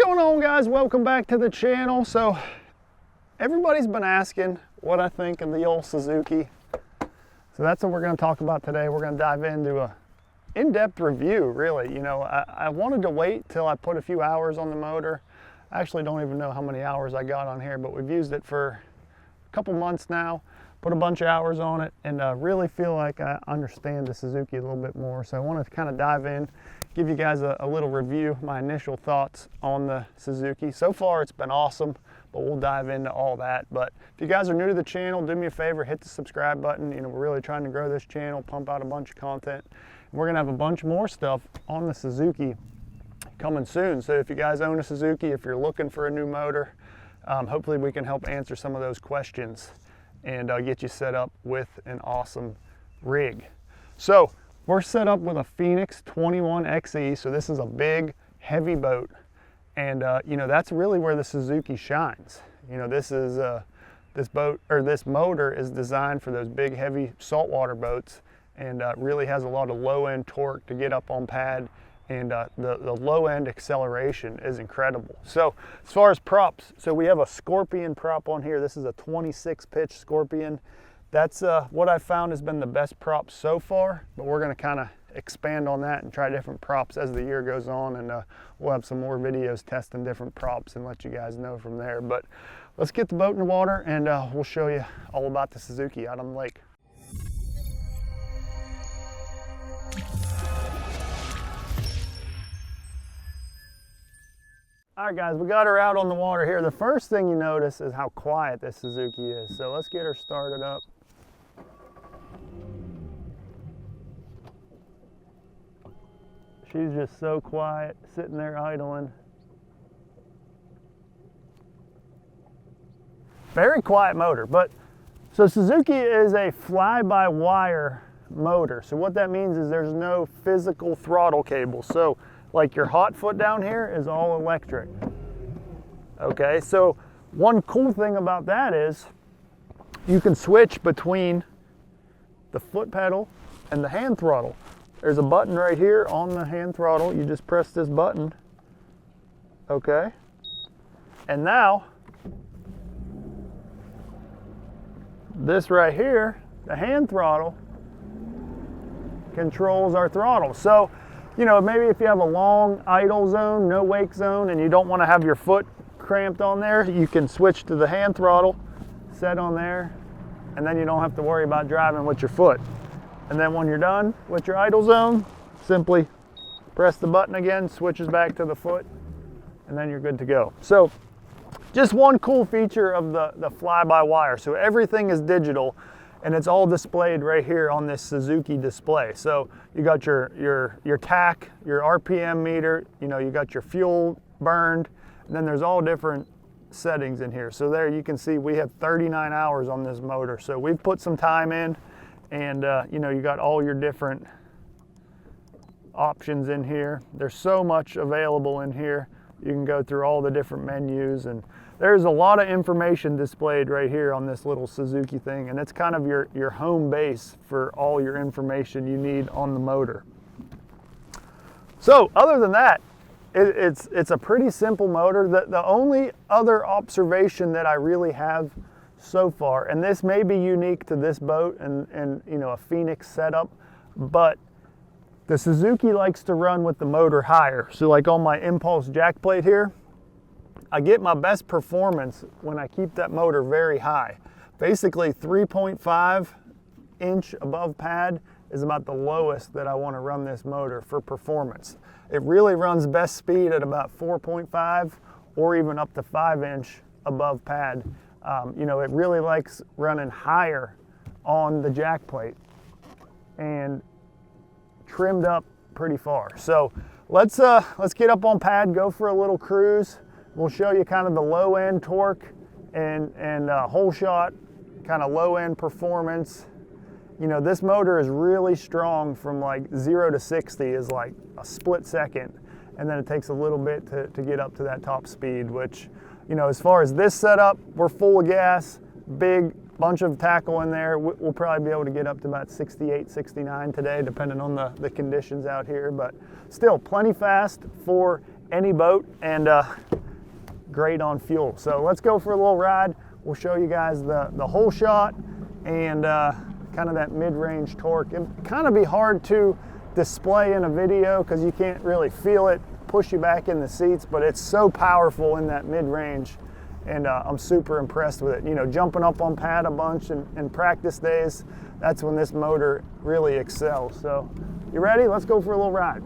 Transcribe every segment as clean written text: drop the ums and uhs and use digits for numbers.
going on, guys? Welcome back to the channel. So everybody's been asking what I think of the old Suzuki. So that's what we're going to talk about today. We're going to dive into a in-depth review, really. You know, I wanted to wait till I put a few hours on the motor. I actually don't even know how many hours I got on here, but we've used it for a couple months now, put a bunch of hours on it, and really feel like I understand the Suzuki a little bit more. So I wanted to kind of dive in, give you guys a little review, my initial thoughts on the Suzuki. So far it's been awesome, but we'll dive into all that. But if you guys are new to the channel, do me a favor, hit the subscribe button. You know, we're really trying to grow this channel, pump out a bunch of content. We're gonna have a bunch more stuff on the Suzuki coming soon. So if you guys own a Suzuki, if you're looking for a new motor, hopefully we can help answer some of those questions and get you set up with an awesome rig. So we're set up with a Phoenix 21XE, so this is a big, heavy boat, and you know, that's really where the Suzuki shines. You know, this is this motor is designed for those big, heavy saltwater boats, and really has a lot of low-end torque to get up on pad, and the low-end acceleration is incredible. So as far as props, so we have a Scorpion prop on here. This is a 26 pitch Scorpion. That's what I found has been the best prop so far, but we're gonna kind of expand on that and try different props as the year goes on, and we'll have some more videos testing different props and let you guys know from there. But let's get the boat in the water, and we'll show you all about the Suzuki out on the lake. All right, guys, we got her out on the water here. The first thing you notice is how quiet this Suzuki is. So let's get her started up. She's just so quiet, sitting there idling. Very quiet motor, but so Suzuki is a fly-by-wire motor. So what that means is there's no physical throttle cable. So like your hot foot down here is all electric. Okay, so one cool thing about that is you can switch between the foot pedal and the hand throttle. There's a button right here on the hand throttle. You just press this button, okay? And now, this right here, the hand throttle, controls our throttle. So, you know, maybe if you have a long idle zone, no wake zone, and you don't want to have your foot cramped on there, you can switch to the hand throttle, set on there, and then you don't have to worry about driving with your foot. And then when you're done with your idle zone, simply press the button again, switches back to the foot, and then you're good to go. So just one cool feature of the fly-by-wire. So everything is digital, and it's all displayed right here on this Suzuki display. So you got your tack, your RPM meter, you know, you got your fuel burned, and then there's all different settings in here. So there you can see we have 39 hours on this motor. So we've put some time in, and you know, you got all your different options in here. There's so much available in here. You can go through all the different menus, and there's a lot of information displayed right here on this little Suzuki thing, and it's kind of your home base for all your information you need on the motor. So other than that, it's a pretty simple motor. The only other observation that I really have so far, and this may be unique to this boat and you know, a Phoenix setup, but the Suzuki likes to run with the motor higher. So like on my impulse jack plate here, I get my best performance when I keep that motor very high. Basically 3.5 inch above pad is about the lowest that I want to run this motor for performance. It really runs best speed at about 4.5 or even up to 5 inch above pad. You know, it really likes running higher on the jack plate and trimmed up pretty far. So let's get up on pad, go for a little cruise. We'll show you kind of the low end torque and whole shot, kind of low end performance. You know, this motor is really strong. From like 0 to 60 is like a split second, and then it takes a little bit to get up to that top speed, which, you know, as far as this setup, we're full of gas, big bunch of tackle in there. We'll probably be able to get up to about 68, 69 today, depending on the conditions out here, but still plenty fast for any boat, and great on fuel. So let's go for a little ride. We'll show you guys the whole shot and kind of that mid-range torque. It kind of be hard to display in a video because you can't really feel it push you back in the seats, but it's so powerful in that mid-range, and I'm super impressed with it. You know, jumping up on pad a bunch and practice days, that's when this motor really excels. So you ready? Let's go for a little ride.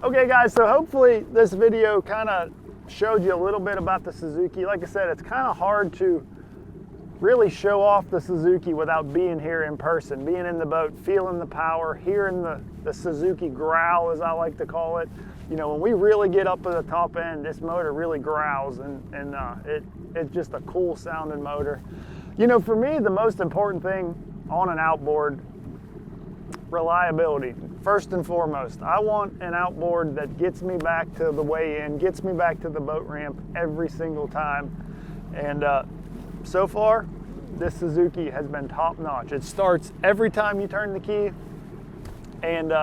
Okay guys, so hopefully this video kind of showed you a little bit about the Suzuki. Like I said, it's kind of hard to really show off the Suzuki without being here in person, being in the boat, feeling the power, hearing the Suzuki growl, as I like to call it. You know, when we really get up at the top end, this motor really growls, and it's just a cool sounding motor. You know, for me, the most important thing on an outboard, reliability. First and foremost, I want an outboard that gets me back to the weigh-in, gets me back to the boat ramp every single time. And so far, this Suzuki has been top-notch. It starts every time you turn the key, and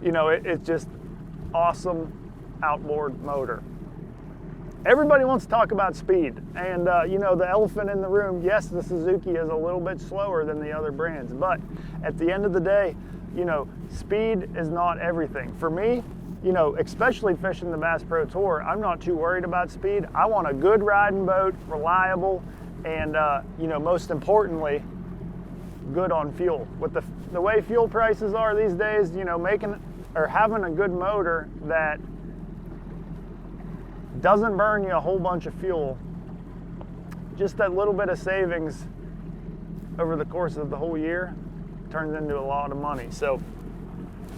you know, it's just awesome outboard motor. Everybody wants to talk about speed, and you know, the elephant in the room, yes, the Suzuki is a little bit slower than the other brands, but at the end of the day, you know, speed is not everything. For me, you know, especially fishing the Bass Pro Tour, I'm not too worried about speed. I want a good riding boat, reliable, and you know, most importantly, good on fuel. With the way fuel prices are these days, you know, having a good motor that doesn't burn you a whole bunch of fuel, just that little bit of savings over the course of the whole year turns into a lot of money. So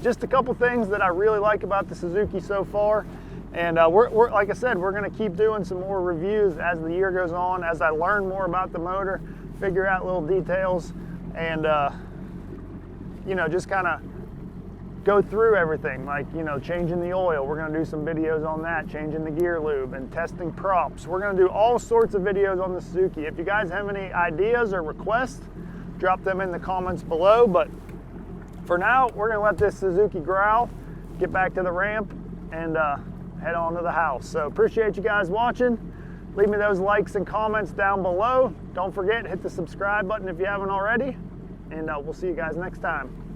just a couple things that I really like about the Suzuki so far, and we're like I said, we're going to keep doing some more reviews as the year goes on, as I learn more about the motor, figure out little details, and you know, just kind of go through everything, like, you know, changing the oil. We're going to do some videos on that, changing the gear lube and testing props. We're going to do all sorts of videos on the Suzuki. If you guys have any ideas or requests, drop them in the comments below. But for now, we're going to let this Suzuki growl, get back to the ramp and head on to the house. So appreciate you guys watching. Leave me those likes and comments down below. Don't forget, hit the subscribe button if you haven't already, and we'll see you guys next time.